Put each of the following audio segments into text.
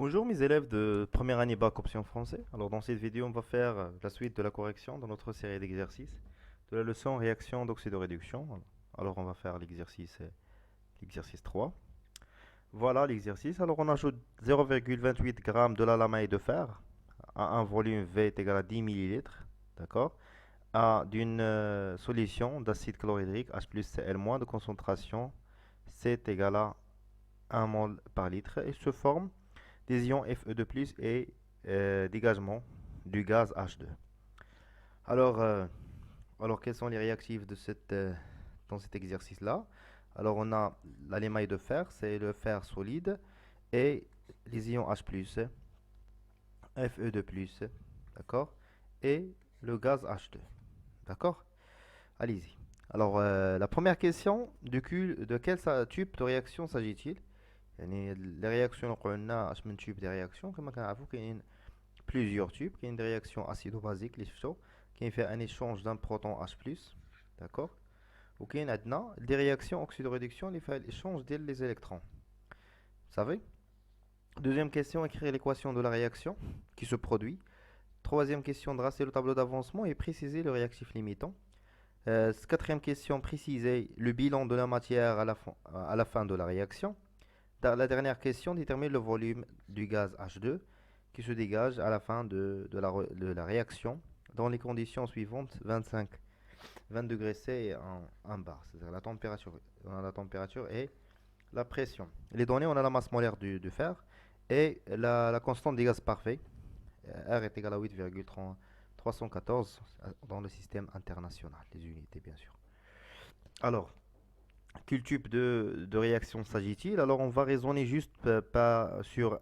Bonjour mes élèves de première année bac option français. Alors dans cette vidéo, on va faire la suite de la correction dans notre série d'exercices de la leçon réaction d'oxydoréduction. Alors on va faire l'exercice 3. Voilà l'exercice. Alors on ajoute 0,28 g de l'alamide de fer à un volume V est égal à 10 millilitres, d'accord, à d'une solution d'acide chlorhydrique H plus Cl- de concentration C est égal à 1 mol par litre et se forme des ions Fe2+, et dégagement du gaz H2. Alors, euh, alors quels sont les réactifs dans cet exercice-là? Alors, on a l'émail de fer, c'est le fer solide, et les ions H+, Fe2+, d'accord, et le gaz H2, d'accord? Allez-y. Alors, la première question, de quel type de réaction s'agit-il? يعني les réactions قلنا اش من type de réaction كما كنعرفوا كاين plusieurs types. كاين des réactions acido-basiques اللي شفتو كاين فيها un échange d'un proton H+, d'accord, وكاين عندنا des réactions oxydoréduction اللي فيها l'échange ديال les électrons. Vous savez? Deuxième question, écrire l'équation de la réaction qui se produit. Troisième question, tracer le tableau d'avancement et préciser le réactif limitant. Quatrième question, préciser le bilan de la matière à la fin de la réaction. La dernière question détermine le volume du gaz H2 qui se dégage à la fin de la réaction dans les conditions suivantes 25, 20 degrés C et 1 bar, c'est-à-dire la température et la pression. Les données, on a la masse molaire du fer et la constante des gaz parfaits. R est égal à 8,314 dans le système international, les unités bien sûr. Alors, quel type de réaction s'agit-il? Alors, on va raisonner juste pas sur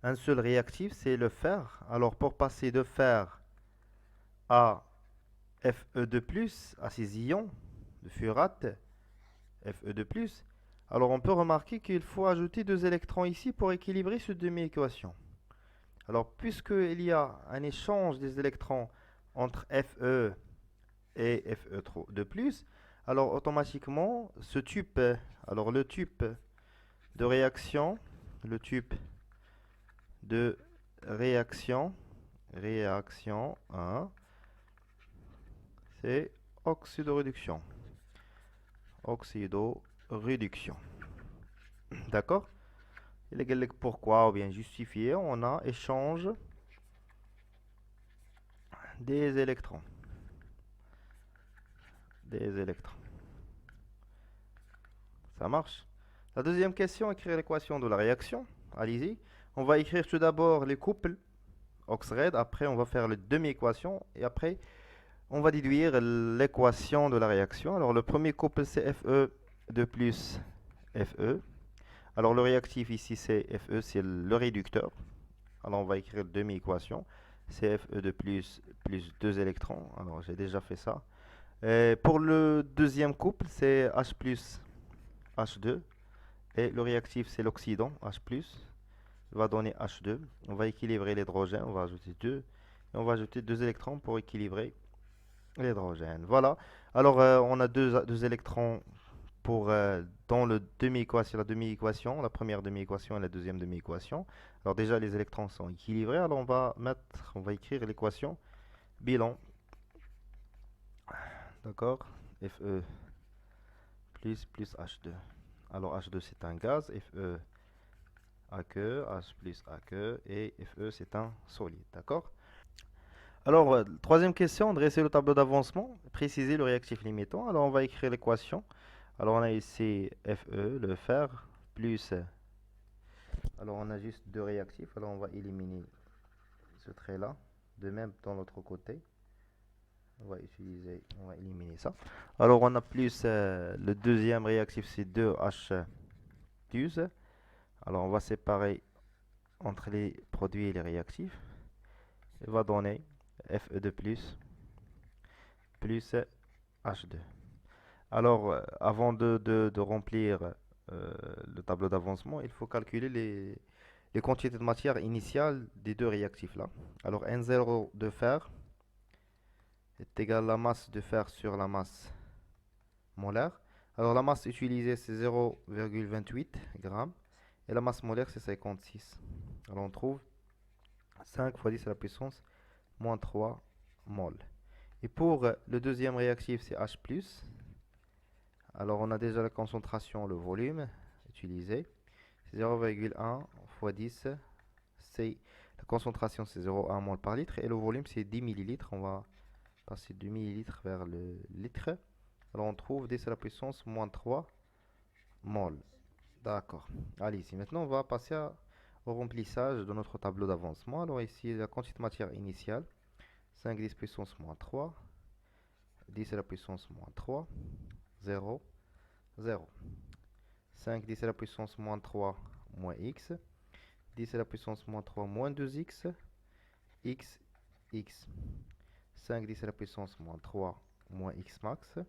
un seul réactif, c'est le fer. Alors, pour passer de fer à Fe2+, à ces ions de furate, Fe2+, alors on peut remarquer qu'il faut ajouter deux électrons ici pour équilibrer cette demi-équation. Alors, puisqu'il y a un échange des électrons entre Fe et Fe2+, alors automatiquement, le type de réaction, le type de réaction 1, c'est oxydoréduction. Oxydoréduction. D'accord? Pourquoi ou bien justifié, on a échange des électrons. Des électrons. Ça marche? La deuxième question, écrire l'équation de la réaction. Allez-y. On va écrire tout d'abord les couples oxred, après on va faire les demi-équations et après on va déduire l'équation de la réaction. Alors le premier couple c'est Fe2 plus Fe. Alors le réactif ici c'est Fe, c'est le réducteur. Alors on va écrire demi-équation. C'est Fe2 plus 2 électrons. Alors j'ai déjà fait ça. Et pour le deuxième couple c'est H plus H2. Et le réactif c'est l'oxydant H plus. Va donner H2. On va équilibrer l'hydrogène. On va ajouter 2. Et on va ajouter 2 électrons pour équilibrer l'hydrogène. Voilà. Alors on a deux électrons dans la demi-équation, la première demi-équation et la deuxième demi-équation. Alors déjà les électrons sont équilibrés, alors on va écrire l'équation bilan. D'accord? Fe plus H2. Alors H2 c'est un gaz, Fe aqueux, H plus aqueux et Fe c'est un solide. D'accord? Alors, troisième question, dresser le tableau d'avancement, préciser le réactif limitant. Alors, on va écrire l'équation. Alors, on a ici Fe, le fer, plus. Alors, on a juste deux réactifs. Alors, on va éliminer ce trait-là. De même, dans l'autre côté, on va éliminer ça. Alors, on a plus le deuxième réactif, c'est 2H plus. Alors, on va séparer entre les produits et les réactifs. Il va donner Fe2 plus H2. Alors, avant de remplir le tableau d'avancement, il faut calculer les quantités de matière initiale des deux réactifs là. Alors, N0 de fer est égal à la masse de fer sur la masse molaire. Alors, la masse utilisée c'est 0,28 g et la masse molaire c'est 56. Alors on trouve 5 fois 10 à la puissance moins 3 mol. Et pour le deuxième réactif, c'est H+. Alors on a déjà la concentration, le volume utilisé. C'est 0,1 fois 10. La concentration, c'est 0,1 mol par litre. Et le volume, c'est 10 millilitres. On va passer du millilitre vers le litre. Alors on trouve 10 à la puissance moins 3 mol. D'accord. Allez, ici, maintenant on va passer au remplissage de notre tableau d'avancement. Alors ici, la quantité de matière initiale, 5 10 puissance moins 3, 10 à la puissance moins 3, 0, 0. 5 10 à la puissance moins 3 moins x, 10 à la puissance moins 3 moins 2x, x, x. 5 10 à la puissance moins 3 moins x max,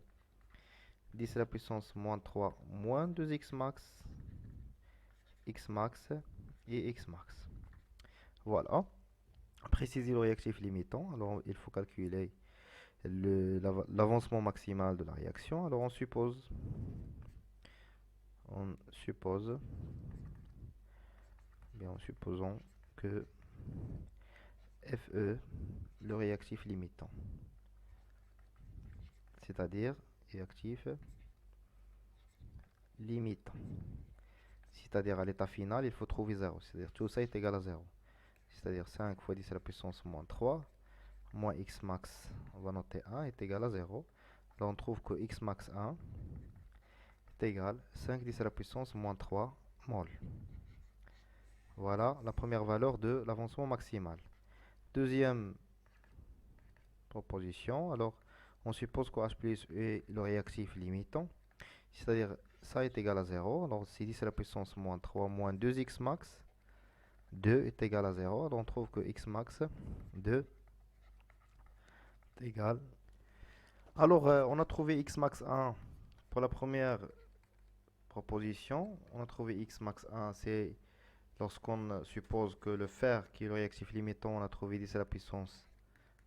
10 à la puissance moins 3 moins 2x max, x max et x max. Voilà. Préciser le réactif limitant. Alors, il faut calculer l'avancement maximal de la réaction. Alors, on suppose, bien en supposant que Fe, le réactif limitant, c'est-à-dire réactif limitant. C'est-à-dire à l'état final, il faut trouver 0. C'est-à-dire tout ça est égal à 0. C'est-à-dire 5 fois 10 à la puissance moins 3, moins x max, on va noter 1, est égal à 0. Là, on trouve que x max 1 est égal à 5 10 à la puissance moins 3 mol. Voilà la première valeur de l'avancement maximal. Deuxième proposition, alors on suppose que H+ est le réactif limitant, c'est-à-dire ça est égal à 0. Alors si 10 à la puissance moins 3 moins 2x max, 2 est égal à 0. Alors on trouve que x max 2 est égal. Alors on a trouvé x max 1 pour la première proposition. On a trouvé x max 1, c'est lorsqu'on suppose que le fer qui est le réactif limitant, on a trouvé 10 à la puissance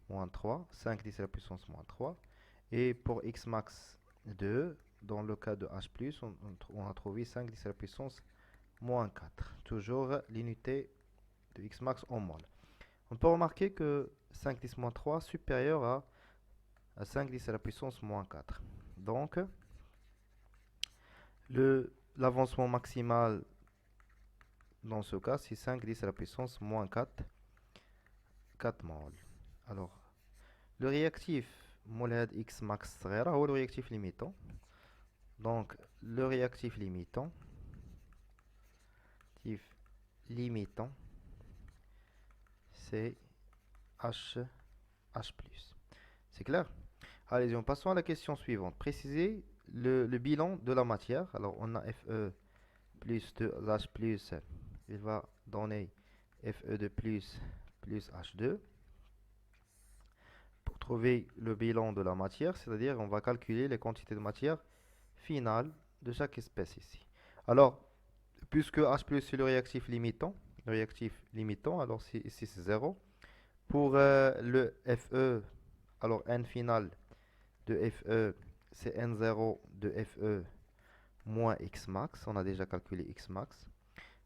moins 3, 5 10 à la puissance moins 3. Et pour x max 2, dans le cas de H+, on a trouvé 5 10 à la puissance moins 4. Toujours l'unité de x max en mol. On peut remarquer que 5 10 moins 3 supérieur à 5 10 à la puissance moins 4. Donc, l'avancement maximal dans ce cas, c'est 5 10 à la puissance moins 4, 4 mol. Alors, le réactif molad x max صغيرة هو le réactif limitant. Donc, le réactif limitant, c'est H+. C'est clair? Allez, passons à la question suivante. Précisez le bilan de la matière. Alors, on a Fe plus 2H+, il va donner Fe2 plus H2. Pour trouver le bilan de la matière, c'est-à-dire on va calculer les quantités de matière finale de chaque espèce ici. Alors, puisque H+ c'est le réactif limitant, alors ici c'est 0. Pour le Fe, alors N final de Fe, c'est N0 de Fe moins X max. On a déjà calculé X max.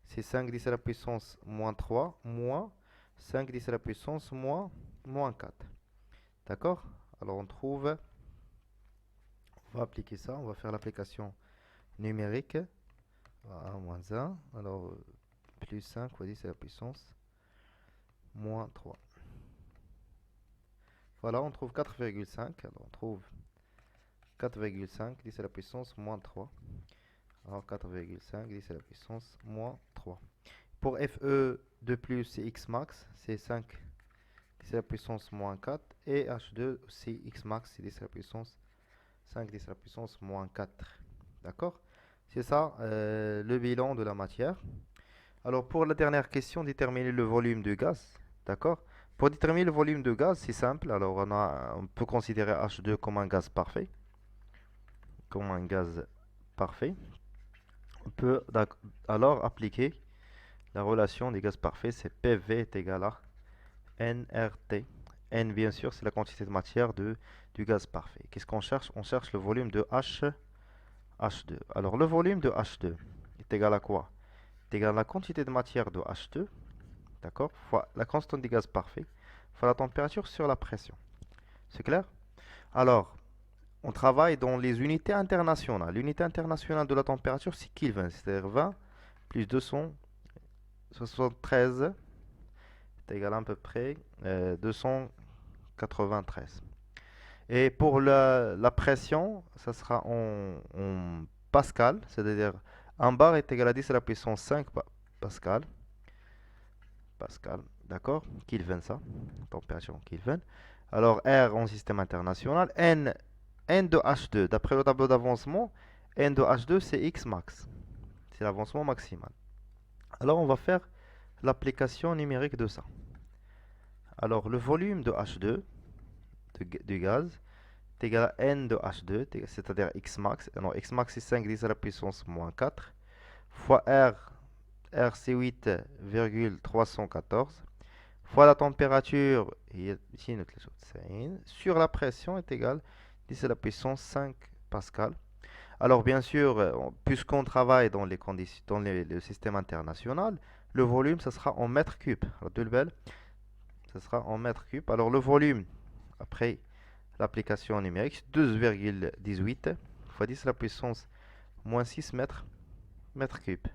C'est 5 10 à la puissance moins 3 moins 5 10 à la puissance moins 4. D'accord? Alors on trouve, on va appliquer ça, on va faire l'application numérique. 1 moins 1, alors plus 5 fois 10 à la puissance moins 3. Voilà, on trouve 4,5. Alors on trouve 4,5 10 à la puissance moins 3. Alors 4,5 10 à la puissance moins 3. Pour Fe de plus, c'est X max, c'est 5 10 à la puissance moins 4. Et H2, c'est X max, c'est 10 à la puissance 5 10 à la puissance moins 4. D'accord? C'est ça le bilan de la matière. Alors pour la dernière question, déterminer le volume de gaz. D'accord? Pour déterminer le volume de gaz, c'est simple. Alors on peut considérer H2 comme un gaz parfait. On peut alors appliquer la relation des gaz parfaits, c'est PV est égal à nRT. N, bien sûr, c'est la quantité de matière du gaz parfait. Qu'est-ce qu'on cherche? On cherche le volume de H2. Alors, le volume de H2 est égal à quoi? Est égal à la quantité de matière de H2 d'accord, fois la constante du gaz parfait, fois la température sur la pression. C'est clair? Alors, on travaille dans les unités internationales. L'unité internationale de la température, c'est Kelvin, c'est-à-dire 20 plus 273 est égal à peu près 293. Et pour la pression, ça sera en pascal, c'est-à-dire un bar est égal à 10 à la puissance 5 pascal. Pascal, d'accord? Kelvin, ça, température en Kelvin. Alors R en système international, N de H2, d'après le tableau d'avancement, N de H2 c'est X max, c'est l'avancement maximal. Alors on va faire l'application numérique de ça. Alors le volume de H2, du gaz, est égal à N de H2, c'est-à-dire X max. Non, X max c'est 5 10 à la puissance moins 4, fois R c'est 8,314, fois la température, sur la pression est égal à 10 à la puissance 5 pascal. Alors bien sûr, puisqu'on travaille dans les conditions, dans le système international, le volume, ça sera en mètres cubes. Alors, de belle, ça sera en mètres cubes. Alors le volume, après l'application numérique, c'est 12,18 fois 10 à la puissance moins 6 mètres cubes.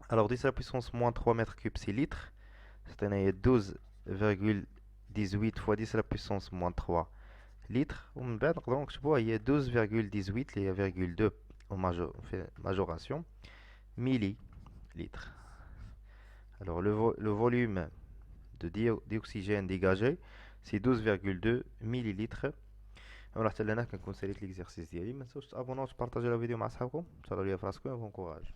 Alors 10 à la puissance moins 3 mètres cubes, c'est litres. C'est-à-dire 12,18 fois 10 à la puissance moins 3 litres. Donc je vois, il y a 12,18, il y a 0,2 en majoration, millilitres. Alors le volume d'oxygène dégagé, c'est 12,2 millilitres. On a l'exercice ديالي. ما تنساوش تابوناو وتبارطاجيو la vidéo مع صحابكم. تهلاو ليا في راسكم. Bon courage.